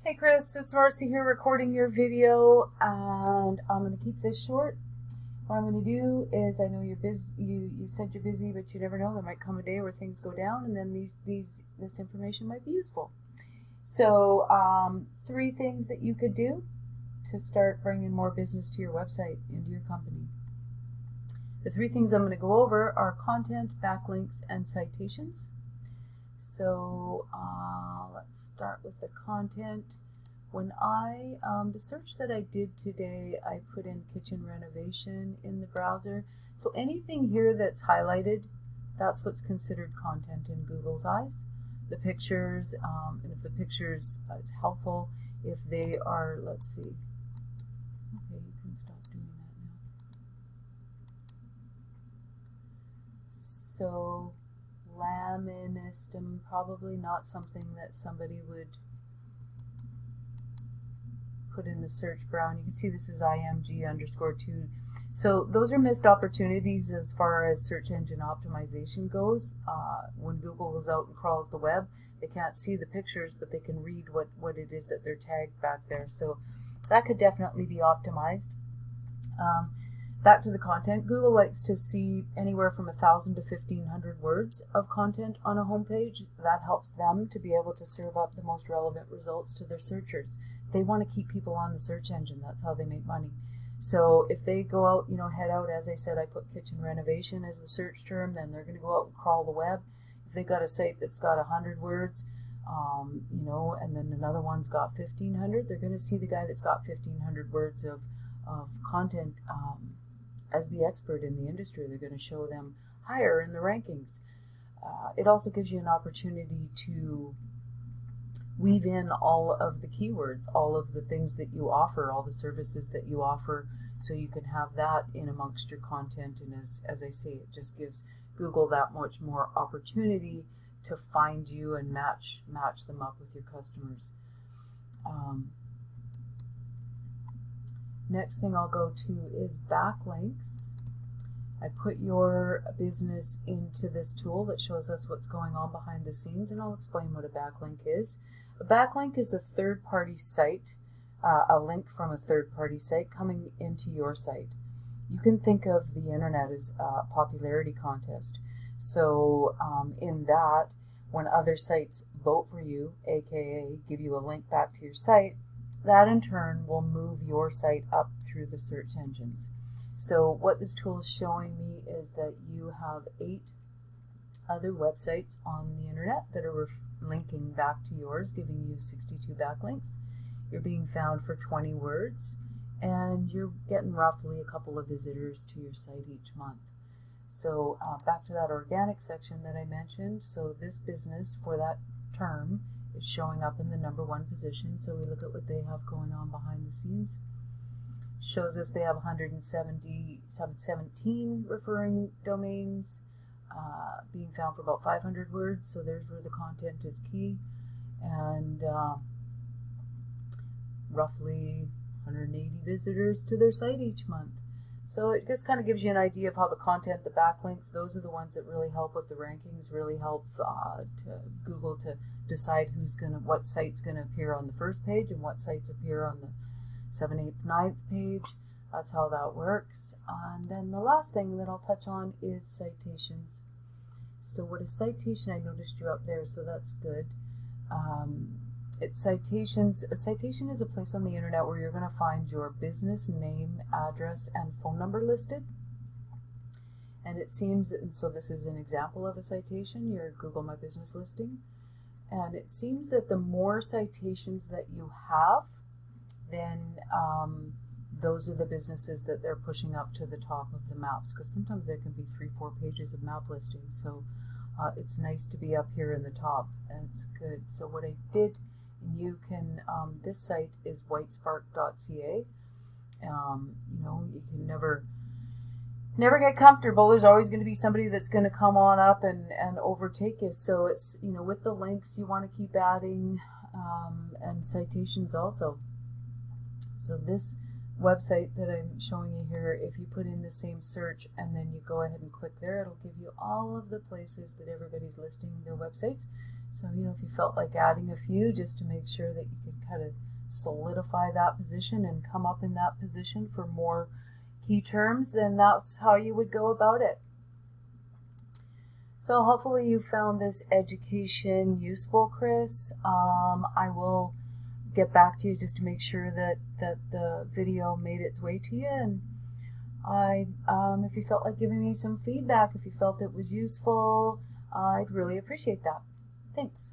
Hey Chris, it's Marcy here recording your video, and I'm going to keep this short. What I'm going to do is, I know you're busy. You said you're busy, but you never know. There might come a day where things go down, and then this information might be useful. So, three things that you could do to start bringing more business to your website, into your company. The three things I'm going to go over are content, backlinks, and citations. So let's start with the content. When the search that I did today, I put in kitchen renovation in the browser. So anything here that's highlighted, that's what's considered content in Google's eyes. The pictures, and if the pictures, it's helpful if they are, let's see. Okay, you can stop doing that now. So laministum, probably not something that somebody would put in the search bar. You can see this is IMG_2. So those are missed opportunities as far as search engine optimization goes. When Google goes out and crawls the web, they can't see the pictures, but they can read what it is that they're tagged back there. So that could definitely be optimized. Back to the content, Google likes to see anywhere from 1,000 to 1,500 words of content on a homepage. That helps them to be able to serve up the most relevant results to their searchers. They want to keep people on the search engine. That's how they make money. So if they go out, head out, as I said, I put kitchen renovation as the search term, then they're going to go out and crawl the web. If they got a site that's got 100 words, and then another one's got 1,500, they're going to see the guy that's got 1,500 words of content as the expert in the industry. They're going to show them higher in the rankings. It also gives you an opportunity to weave in all of the keywords, all of the things that you offer, all the services that you offer, so you can have that in amongst your content. And as I say, it just gives Google that much more opportunity to find you and match them up with your customers. Next thing I'll go to is backlinks. I put your business into this tool that shows us what's going on behind the scenes, and I'll explain what a backlink is. A backlink is a third-party site, a link from a third-party site coming into your site. You can think of the internet as a popularity contest. So in that, when other sites vote for you, aka give you a link back to your site, that in turn will move your site up through the search engines. So what this tool is showing me is that you have 8 other websites on the internet that are linking back to yours, giving you 62 backlinks. You're being found for 20 words, and you're getting roughly a couple of visitors to your site each month. So back to that organic section that I mentioned. So this business for that term is showing up in the #1 position. So we look at what they have going on behind the scenes. Shows us they have 117 referring domains, being found for about 500 words. So there's where the content is key, and roughly 180 visitors to their site each month. So it just kind of gives you an idea of how the content, the backlinks, those are the ones that really help with the rankings, really help to Google to decide what site's going to appear on the first page and what sites appear on the 7th, 8th, 9th page. That's how that works. And then the last thing that I'll touch on is citations. So what is citation? I noticed you're up there, so that's good. It's citations. A citation is a place on the internet where you're going to find your business name, address, and phone number listed. And it seems that, and so this is an example of a citation, your Google My Business listing. And it seems that the more citations that you have, then those are the businesses that they're pushing up to the top of the maps, because sometimes there can be 3-4 pages of map listings. So it's nice to be up here in the top, and it's good. So what I did, you can, this site is whitespark.ca. You can never get comfortable. There's always going to be somebody that's going to come on up and overtake you. So it's, with the links you want to keep adding, and citations also. So this website that I'm showing you here, if you put in the same search and then you go ahead and click there, it'll give you all of the places that everybody's listing their websites. So, if you felt like adding a few just to make sure that you can kind of solidify that position and come up in that position for more key terms, then that's how you would go about it. So hopefully you found this education useful, Chris. I will get back to you just to make sure that the video made its way to you. And if you felt like giving me some feedback, if you felt it was useful, I'd really appreciate that. Thanks.